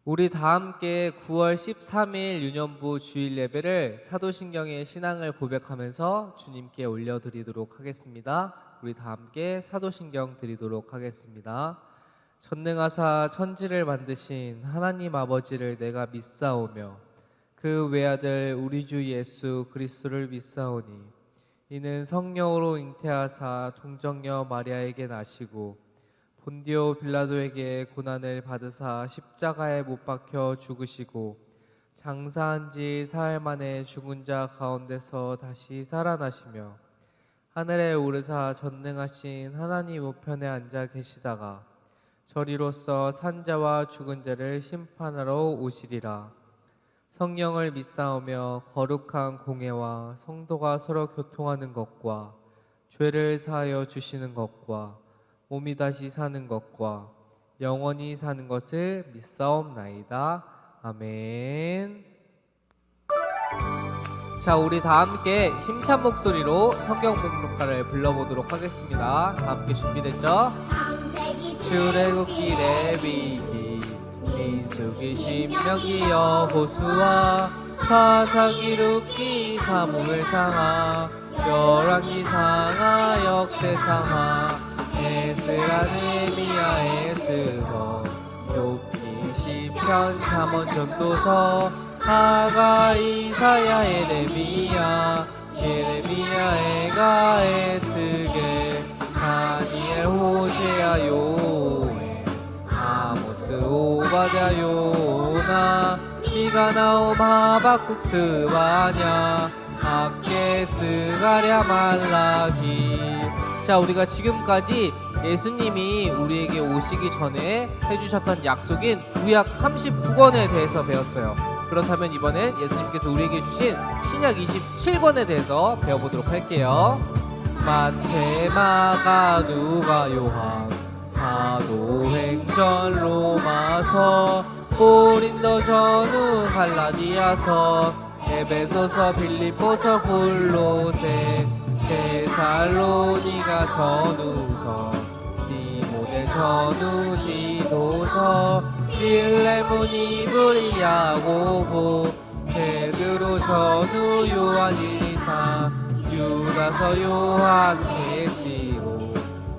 우리 다 함께 9월 13일 유년부 주일 예배를 사도신경의 신앙을 고백하면서 주님께 올려드리도록 하겠습니다. 우리 다 함께 사도신경 드리도록 하겠습니다. 전능하사 천지를 만드신 하나님 아버지를 내가 믿사오며 그 외아들 우리 주 예수 그리스도를 믿사오니 이는 성령으로 잉태하사 동정녀 마리아에게 나시고 본디오 빌라도에게 고난을 받으사 십자가에 못 박혀 죽으시고 장사한 지 사흘 만에 죽은 자 가운데서 다시 살아나시며 하늘에 오르사 전능하신 하나님 우편에 앉아 계시다가 저리로서 산자와 죽은 자를 심판하러 오시리라. 성령을 믿사오며 거룩한 공회와 성도가 서로 교통하는 것과 죄를 사하여 주시는 것과 몸이 다시 사는 것과 영원히 사는 것을 믿사옵나이다. 아멘. 자, 우리 다 함께 힘찬 목소리로 성경 목록가를 불러보도록 하겠습니다. 다 함께 준비됐죠? 출애굽기 레위기 민수기 신명기 여호수아 사사기 룻기 사무엘상하 열왕기상하 역대상하 에스라 느헤미야 에스더 욥기 시편 잠언 전도서 하가 이사야 예레미야 에가 에스겔 다니엘 호세아 요엘 아모스 오바댜 요나 미가나움 하박국 스바냐 학개 스가랴 말라기. 자, 우리가 지금까지 예수님이 우리에게 오시기 전에 해주셨던 약속인 구약 39권에 대해서 배웠어요. 그렇다면 이번엔 예수님께서 우리에게 주신 신약 27권에 대해서 배워보도록 할게요. 마태, 마가, 누가, 요한, 사도행전, 로마서, 고린도, 전후, 갈라디아서, 에베소서, 빌립보서, 골로새, 데살로니가 전후서, 디모데 전후, 디도서, 빌레몬, 이브리, 야고보, 베드로 전후, 요한일서, 유다서, 요한계시록,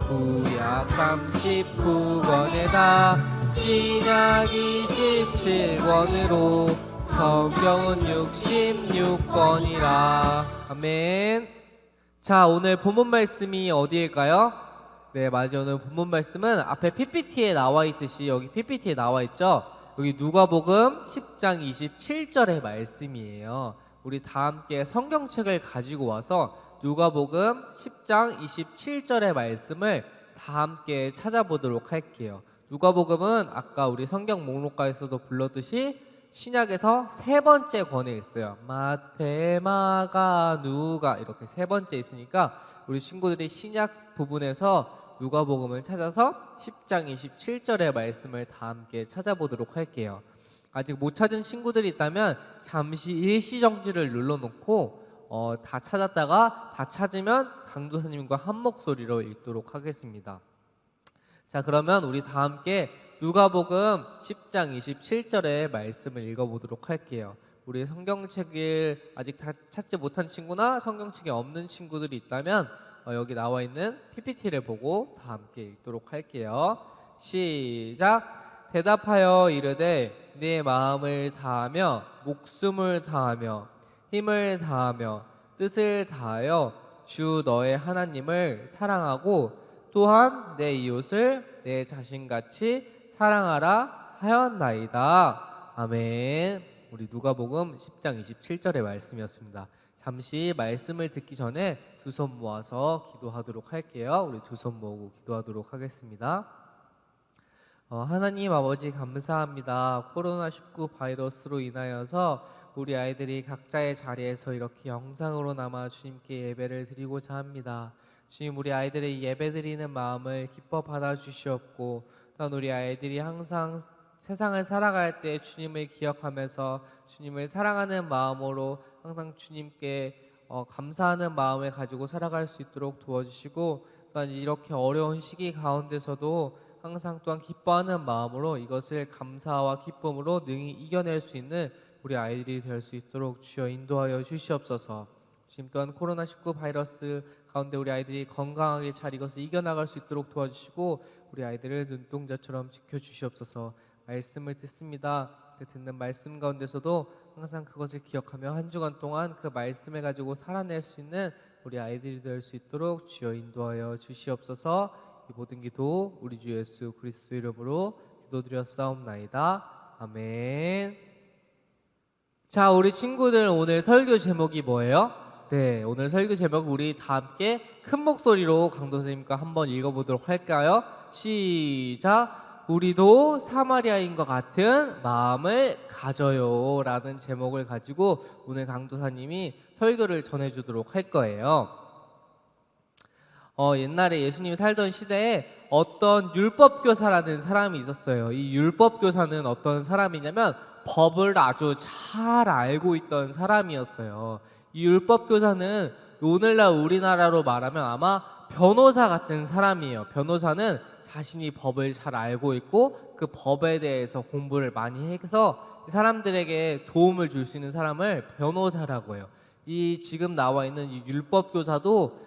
구약 39권에다 신약 27권으로 성경은 66권이라. 아멘. 자, 오늘 본문 말씀이 어디일까요? 네, 맞아요. 오늘 본문 말씀은 앞에 PPT에 나와 있듯이 여기 PPT에 나와 있죠. 여기 누가복음 10장 27절의 말씀이에요. 우리 다 함께 성경책을 가지고 와서 누가복음 10장 27절의 말씀을 다 함께 찾아보도록 할게요. 누가복음은 아까 우리 성경 목록가에서도 불렀듯이 신약에서 세 번째 권에 있어요. 마태, 마가, 누가 이렇게 세 번째 있으니까 우리 친구들이 신약 부분에서 누가복음을 찾아서 10장 27절의 말씀을 다 함께 찾아보도록 할게요. 아직 못 찾은 친구들이 있다면 잠시 일시정지를 눌러놓고 다 찾았다가 다 찾으면 강도사님과 한 목소리로 읽도록 하겠습니다. 자, 그러면 우리 다 함께 누가복음 10장 27절의 말씀을 읽어보도록 할게요. 우리 성경책을 아직 다 찾지 못한 친구나 성경책이 없는 친구들이 있다면 여기 나와 있는 PPT를 보고 다 함께 읽도록 할게요. 시작. 대답하여 이르되 네 마음을 다하며 목숨을 다하며 힘을 다하며 뜻을 다하여 주 너의 하나님을 사랑하고 또한 내 이웃을 내 자신같이 사랑하라 하였나이다. 아멘. 우리 누가복음 10장 27절의 말씀이었습니다. 잠시 말씀을 듣기 전에 두 손 모아서 기도하도록 할게요. 우리 두 손 모으고 기도하도록 하겠습니다. 하나님 아버지 감사합니다. 코로나19 바이러스로 인하여서 우리 아이들이 각자의 자리에서 이렇게 영상으로나마 주님께 예배를 드리고자 합니다. 주님, 우리 아이들의 예배드리는 마음을 기뻐 받아주시옵고 또한 우리 아이들이 항상 세상을 살아갈 때 주님을 기억하면서 주님을 사랑하는 마음으로 항상 주님께 감사하는 마음을 가지고 살아갈 수 있도록 도와주시고 또한 이렇게 어려운 시기 가운데서도 항상 또한 기뻐하는 마음으로 이것을 감사와 기쁨으로 능히 이겨낼 수 있는 우리 아이들이 될 수 있도록 주여 인도하여 주시옵소서. 지금 또한 코로나19 바이러스 가운데 우리 아이들이 건강하게 잘 이것을 이겨나갈 수 있도록 도와주시고 우리 아이들을 눈동자처럼 지켜주시옵소서. 말씀을 듣습니다. 그 듣는 말씀 가운데서도 항상 그것을 기억하며 한 주간 동안 그 말씀을 가지고 살아낼 수 있는 우리 아이들이 될 수 있도록 주여 인도하여 주시옵소서. 이 모든 기도 우리 주 예수 그리스도 이름으로 기도드렸사옵나이다. 아멘. 자, 우리 친구들 오늘 설교 제목이 뭐예요? 네, 오늘 설교 제목 우리 다 함께 큰 목소리로 강도 선생님과 한번 읽어보도록 할까요? 시작! 우리도 사마리아인과 같은 마음을 가져요 라는 제목을 가지고 오늘 강도사님이 설교를 전해주도록 할 거예요. 옛날에 예수님이 살던 시대에 어떤 율법교사라는 사람이 있었어요. 이 율법교사는 어떤 사람이냐면 법을 아주 잘 알고 있던 사람이었어요. 이 율법교사는 오늘날 우리나라로 말하면 아마 변호사 같은 사람이에요. 변호사는 자신이 법을 잘 알고 있고 그 법에 대해서 공부를 많이 해서 사람들에게 도움을 줄 수 있는 사람을 변호사라고 해요. 이 지금 나와 있는 이 율법교사도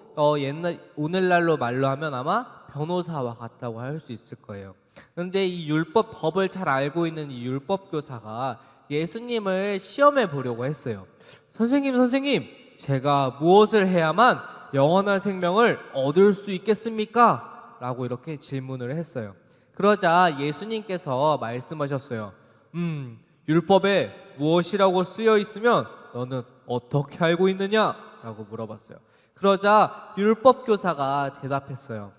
오늘날로 말로 하면 아마 변호사와 같다고 할 수 있을 거예요. 그런데 이 법을 잘 알고 있는 이 율법교사가 예수님을 시험해 보려고 했어요. 선생님, 제가 무엇을 해야만 영원한 생명을 얻을 수 있겠습니까? 라고 이렇게 질문을 했어요. 그러자 예수님께서 말씀하셨어요. 율법에 무엇이라고 쓰여 있으면 너는 어떻게 알고 있느냐? 라고 물어봤어요. 그러자 율법교사가 대답했어요.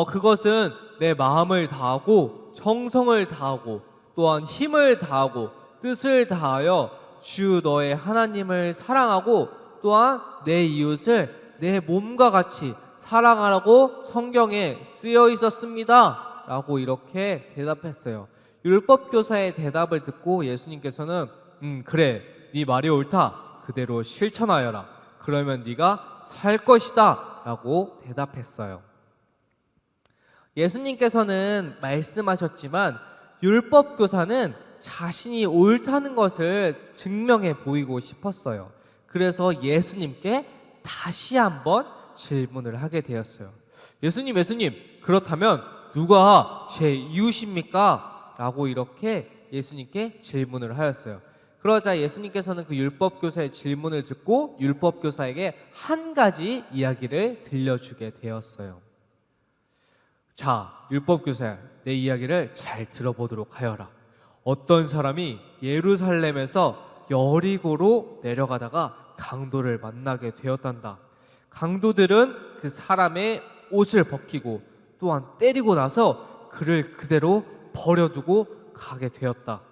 그것은 내 마음을 다하고 정성을 다하고 또한 힘을 다하고 뜻을 다하여 주 너의 하나님을 사랑하고 또한 내 이웃을 내 몸과 같이 사랑하라고 성경에 쓰여 있었습니다. 라고 이렇게 대답했어요. 율법교사의 대답을 듣고 예수님께서는 그래, 네 말이 옳다. 그대로 실천하여라. 그러면 네가 살 것이다. 라고 대답했어요. 예수님께서는 말씀하셨지만 율법교사는 자신이 옳다는 것을 증명해 보이고 싶었어요. 그래서 예수님께 다시 한번 질문을 하게 되었어요. 예수님, 그렇다면 누가 제 이웃입니까? 라고 이렇게 예수님께 질문을 하였어요. 그러자 예수님께서는 그 율법교사의 질문을 듣고 율법교사에게 한 가지 이야기를 들려주게 되었어요. 자, 율법교사야, 내 이야기를 잘 들어보도록 하여라. 어떤 사람이 예루살렘에서 여리고로 내려가다가 강도를 만나게 되었단다. 강도들은 그 사람의 옷을 벗기고 또한 때리고 나서 그를 그대로 버려두고 가게 되었다.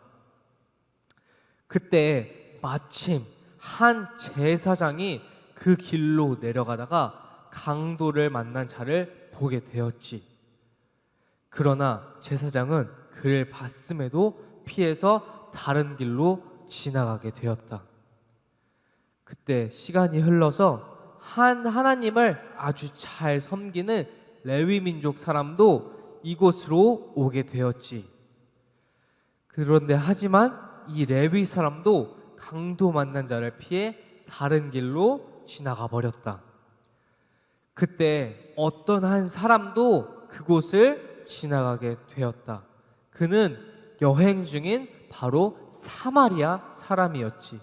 그때 마침 한 제사장이 그 길로 내려가다가 강도를 만난 자를 보게 되었지. 그러나 제사장은 그를 봤음에도 피해서 다른 길로 지나가게 되었다. 그때 시간이 흘러서 한 하나님을 아주 잘 섬기는 레위 민족 사람도 이곳으로 오게 되었지. 그런데 하지만 이 레위 사람도 강도 만난 자를 피해 다른 길로 지나가 버렸다. 그때 어떤 한 사람도 그곳을 지나가게 되었다. 그는 여행 중인 바로 사마리아 사람이었지.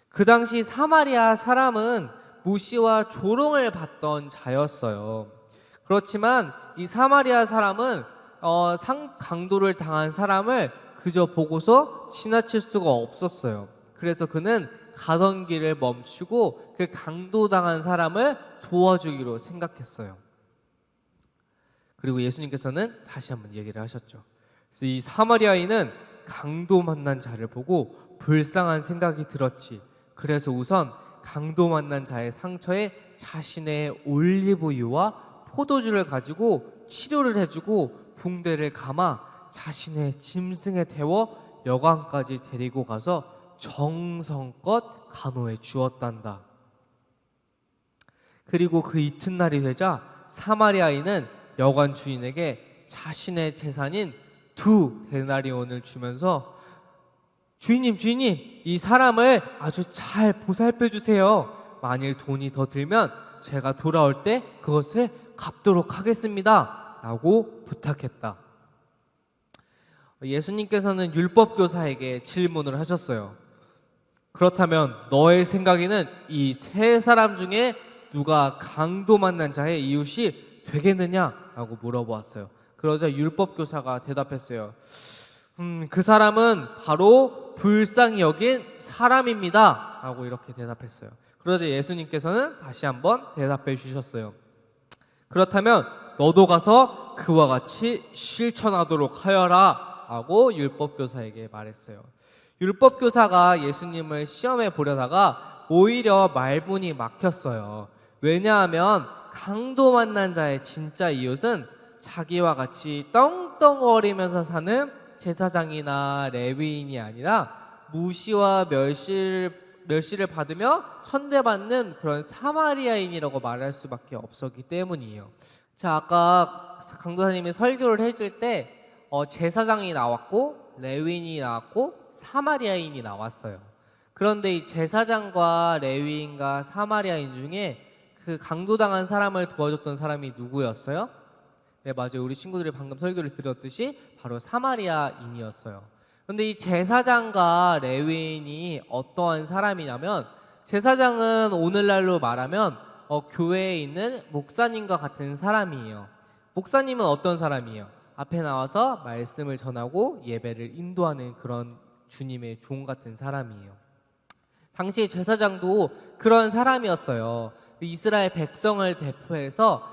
그 당시 사마리아 사람은 무시와 조롱을 받던 자였어요. 그렇지만 이 사마리아 사람은 강도를 당한 사람을 그저 보고서 지나칠 수가 없었어요. 그래서 그는 가던 길을 멈추고 그 강도당한 사람을 도와주기로 생각했어요. 그리고 예수님께서는 다시 한번 얘기를 하셨죠. 그래서 이 사마리아인은 강도 만난 자를 보고 불쌍한 생각이 들었지. 그래서 우선 강도 만난 자의 상처에 자신의 올리브유와 포도주를 가지고 치료를 해주고 붕대를 감아 자신의 짐승에 태워 여관까지 데리고 가서 정성껏 간호해 주었단다. 그리고 그 이튿날이 되자 사마리아인은 여관 주인에게 자신의 재산인 2데나리온을 주면서 주인님, 이 사람을 아주 잘 보살펴 주세요. 만일 돈이 더 들면 제가 돌아올 때 그것을 갚도록 하겠습니다. 라고 부탁했다. 예수님께서는 율법교사에게 질문을 하셨어요. 그렇다면 너의 생각에는 이 세 사람 중에 누가 강도 만난 자의 이웃이 되겠느냐? 라고 물어보았어요. 그러자 율법교사가 대답했어요. 그 사람은 바로 불쌍히 여긴 사람입니다. 라고 이렇게 대답했어요. 그러자 예수님께서는 다시 한번 대답해 주셨어요. 그렇다면 너도 가서 그와 같이 실천하도록 하여라. 라고 율법교사에게 말했어요. 율법교사가 예수님을 시험해 보려다가 오히려 말문이 막혔어요. 왜냐하면 강도 만난 자의 진짜 이웃은 자기와 같이 떵떵거리면서 사는 제사장이나 레위인이 아니라 무시와 멸시를 받으며 천대받는 그런 사마리아인이라고 말할 수밖에 없었기 때문이에요. 자, 아까 강도사님이 설교를 해줄 때 제사장이 나왔고 레위인이 나왔고 사마리아인이 나왔어요. 그런데 이 제사장과 레위인과 사마리아인 중에 그 강도당한 사람을 도와줬던 사람이 누구였어요? 네, 맞아요. 우리 친구들이 방금 설교를 들었듯이 바로 사마리아인이었어요. 그런데 이 제사장과 레위인이 어떠한 사람이냐면, 제사장은 오늘날로 말하면 교회에 있는 목사님과 같은 사람이에요. 목사님은 어떤 사람이에요? 앞에 나와서 말씀을 전하고 예배를 인도하는 그런 주님의 종 같은 사람이에요. 당시 제사장도 그런 사람이었어요. 이스라엘 백성을 대표해서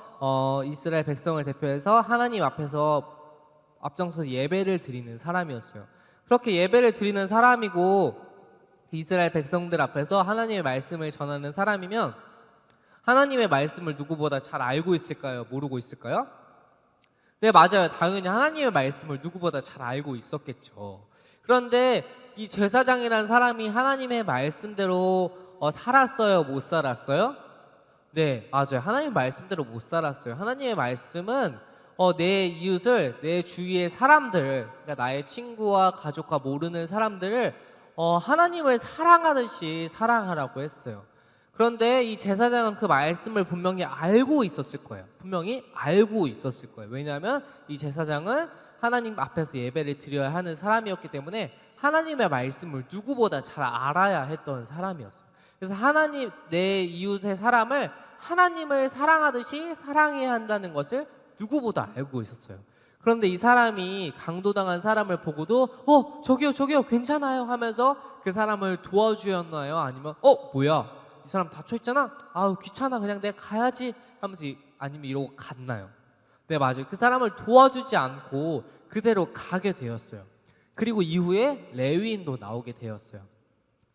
하나님 앞에서 앞장서서 예배를 드리는 사람이었어요. 그렇게 예배를 드리는 사람이고 이스라엘 백성들 앞에서 하나님의 말씀을 전하는 사람이면 하나님의 말씀을 누구보다 잘 알고 있을까요? 모르고 있을까요? 네, 맞아요. 당연히 하나님의 말씀을 누구보다 잘 알고 있었겠죠. 그런데 이 제사장이라는 사람이 하나님의 말씀대로 살았어요? 못 살았어요? 네, 맞아요. 하나님의 말씀대로 못 살았어요. 하나님의 말씀은 내 이웃을, 내 주위의 사람들, 그러니까 나의 친구와 가족과 모르는 사람들을 하나님을 사랑하듯이 사랑하라고 했어요. 그런데 이 제사장은 그 말씀을 분명히 알고 있었을 거예요. 왜냐하면 이 제사장은 하나님 앞에서 예배를 드려야 하는 사람이었기 때문에 하나님의 말씀을 누구보다 잘 알아야 했던 사람이었어요. 그래서 내 이웃의 사람을 하나님을 사랑하듯이 사랑해야 한다는 것을 누구보다 알고 있었어요. 그런데 이 사람이 강도당한 사람을 보고도 저기요 괜찮아요 하면서 그 사람을 도와주었나요? 아니면 뭐야 이 사람 다쳐있잖아, 아우 귀찮아 그냥 내가 가야지 하면서 아니면 이러고 갔나요? 네, 맞아요. 그 사람을 도와주지 않고 그대로 가게 되었어요. 그리고 이후에 레위인도 나오게 되었어요.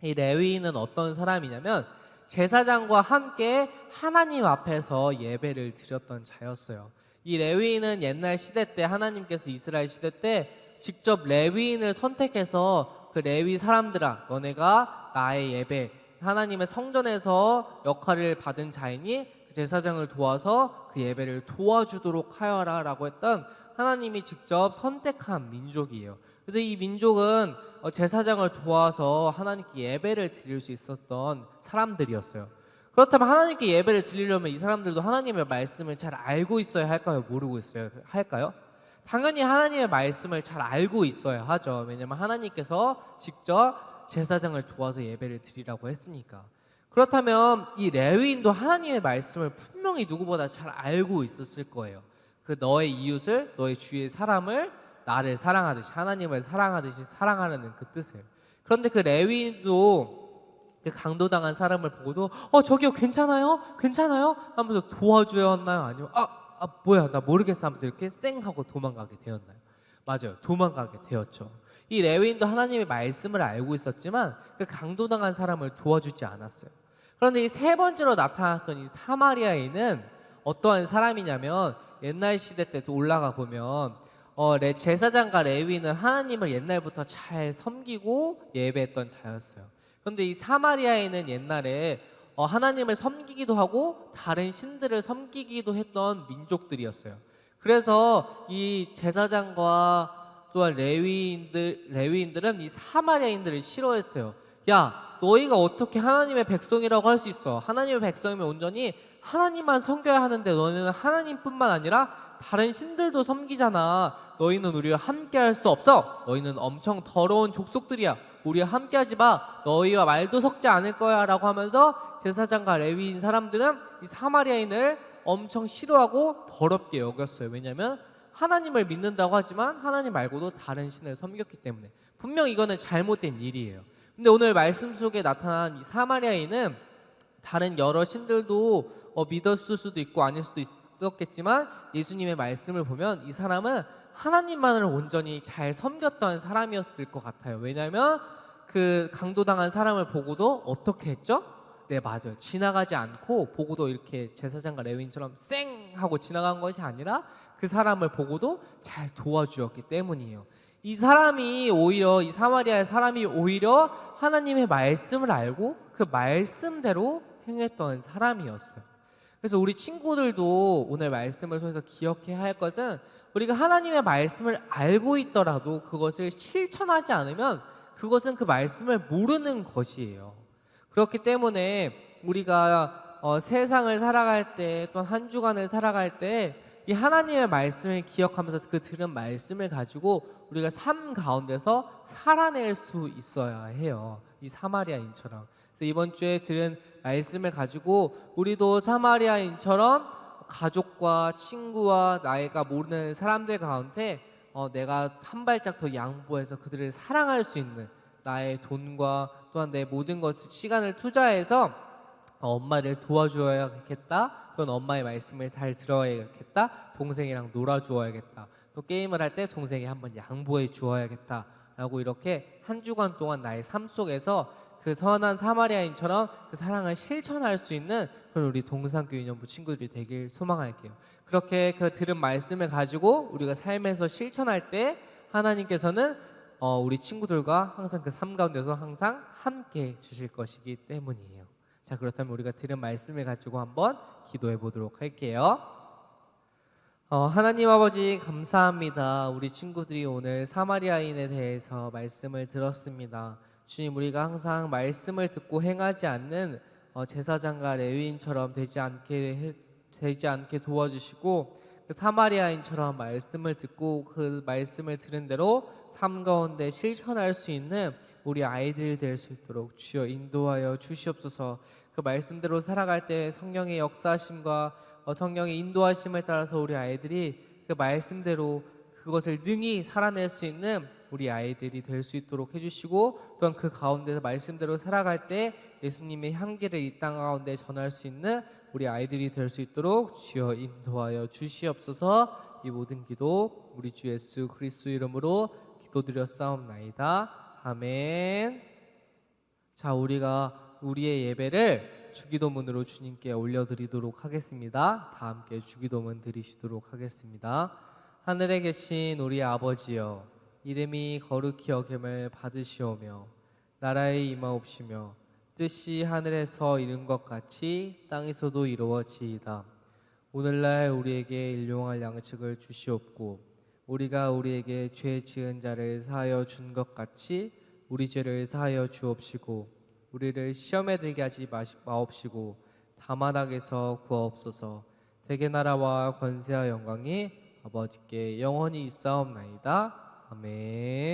이 레위인은 어떤 사람이냐면 제사장과 함께 하나님 앞에서 예배를 드렸던 자였어요. 이 레위인은 옛날 시대 때, 하나님께서 이스라엘 시대 때 직접 레위인을 선택해서 그 레위 사람들아, 너네가 나의 예배, 하나님의 성전에서 역할을 받은 자이니 그 제사장을 도와서 그 예배를 도와주도록 하여라 라고 했던 하나님이 직접 선택한 민족이에요. 그래서 이 민족은 제사장을 도와서 하나님께 예배를 드릴 수 있었던 사람들이었어요. 그렇다면 하나님께 예배를 드리려면 이 사람들도 하나님의 말씀을 잘 알고 있어야 할까요? 모르고 있어야 할까요? 당연히 하나님의 말씀을 잘 알고 있어야 하죠. 왜냐하면 하나님께서 직접 제사장을 도와서 예배를 드리라고 했으니까. 그렇다면 이 레위인도 하나님의 말씀을 분명히 누구보다 잘 알고 있었을 거예요. 그 너의 이웃을, 너의 주위의 사람을 나를 사랑하듯이, 하나님을 사랑하듯이 사랑하라는 그 뜻을. 그런데 그 레위인도 그 강도당한 사람을 보고도 저기요 괜찮아요 하면서 도와주었나요? 아니면 뭐야 나 모르겠어 하면서 이렇게 쌩하고 도망가게 되었나요? 맞아요, 도망가게 되었죠. 이 레위인도 하나님의 말씀을 알고 있었지만 그 강도당한 사람을 도와주지 않았어요. 그런데 이 세 번째로 나타났던 이 사마리아인은 어떠한 사람이냐면, 옛날 시대 때도 올라가 보면 제사장과 레위인은 하나님을 옛날부터 잘 섬기고 예배했던 자였어요. 그런데 이 사마리아인은 옛날에 하나님을 섬기기도 하고 다른 신들을 섬기기도 했던 민족들이었어요. 그래서 이 제사장과 또한 레위인들은 이 사마리아인들을 싫어했어요. 야, 너희가 어떻게 하나님의 백성이라고 할 수 있어? 하나님의 백성이면 온전히 하나님만 섬겨야 하는데 너희는 하나님뿐만 아니라 다른 신들도 섬기잖아. 너희는 우리와 함께할 수 없어. 너희는 엄청 더러운 족속들이야. 우리와 함께하지 마. 너희와 말도 섞지 않을 거야라고 하면서 제사장과 레위인 사람들은 이 사마리아인을 엄청 싫어하고 더럽게 여겼어요. 왜냐하면 하나님을 믿는다고 하지만 하나님 말고도 다른 신을 섬겼기 때문에 분명 이거는 잘못된 일이에요. 근데 오늘 말씀 속에 나타난 이 사마리아인은 다른 여러 신들도 믿었을 수도 있고 아닐 수도 있었겠지만 예수님의 말씀을 보면 이 사람은 하나님만을 온전히 잘 섬겼던 사람이었을 것 같아요. 왜냐하면 그 강도당한 사람을 보고도 어떻게 했죠? 네, 맞아요. 지나가지 않고 보고도 이렇게 제사장과 레위인처럼 쌩 하고 지나간 것이 아니라 그 사람을 보고도 잘 도와주었기 때문이에요. 이 사마리아의 사람이 오히려 하나님의 말씀을 알고 그 말씀대로 행했던 사람이었어요. 그래서 우리 친구들도 오늘 말씀을 통해서 기억해야 할 것은 우리가 하나님의 말씀을 알고 있더라도 그것을 실천하지 않으면 그것은 그 말씀을 모르는 것이에요. 그렇기 때문에 우리가 세상을 살아갈 때 또한 한 주간을 살아갈 때 이 하나님의 말씀을 기억하면서 그 들은 말씀을 가지고 우리가 삶 가운데서 살아낼 수 있어야 해요. 이 사마리아인처럼. 그래서 이번 주에 들은 말씀을 가지고 우리도 사마리아인처럼 가족과 친구와 나이가 모르는 사람들 가운데 내가 한 발짝 더 양보해서 그들을 사랑할 수 있는 나의 돈과 또한 내 모든 것을 시간을 투자해서 엄마를 도와주어야겠다. 또는 엄마의 말씀을 잘 들어야겠다. 동생이랑 놀아주어야겠다. 또 게임을 할 때 동생이 한번 양보해 주어야겠다. 라고 이렇게 한 주간 동안 나의 삶 속에서 그 선한 사마리아인처럼 그 사랑을 실천할 수 있는 그런 우리 동산교인연부 친구들이 되길 소망할게요. 그렇게 그 들은 말씀을 가지고 우리가 삶에서 실천할 때 하나님께서는 우리 친구들과 항상 그 삶 가운데서 항상 함께 주실 것이기 때문이에요. 자, 그렇다면 우리가 들은 말씀을 가지고 한번 기도해 보도록 할게요. 하나님 아버지 감사합니다. 우리 친구들이 오늘 사마리아인에 대해서 말씀을 들었습니다. 주님, 우리가 항상 말씀을 듣고 행하지 않는 제사장과 레위인처럼 되지 않게 도와주시고 그 사마리아인처럼 말씀을 듣고 그 말씀을 들은 대로 삶 가운데 실천할 수 있는 우리 아이들이 될 수 있도록 주여 인도하여 주시옵소서. 그 말씀대로 살아갈 때 성령의 역사하심과 성령의 인도하심을 따라서 우리 아이들이 그 말씀대로 그것을 능히 살아낼 수 있는 우리 아이들이 될 수 있도록 해주시고 또한 그 가운데서 말씀대로 살아갈 때 예수님의 향기를 이 땅 가운데 전할 수 있는 우리 아이들이 될 수 있도록 주여 인도하여 주시옵소서. 이 모든 기도 우리 주 예수 그리스도 이름으로 기도드렸사옵나이다. 아멘. 자, 우리가 우리의 예배를 주기도문으로 주님께 올려드리도록 하겠습니다. 다 함께 주기도문 드리시도록 하겠습니다. 하늘에 계신 우리 아버지여, 이름이 거룩히 여김을 받으시오며 나라의 임하옵시며 뜻이 하늘에서 이룬 것 같이 땅에서도 이루어지이다. 오늘날 우리에게 일용할 양식을 주시옵고 우리가 우리에게 죄 지은 자를 사하여 준 것 같이 우리 죄를 사하여 주옵시고 우리를 시험에 들게 하지 마옵시고 다만 악에서 구하옵소서. 대개 나라와 권세와 영광이 아버지께 영원히 있사옵나이다. 아멘.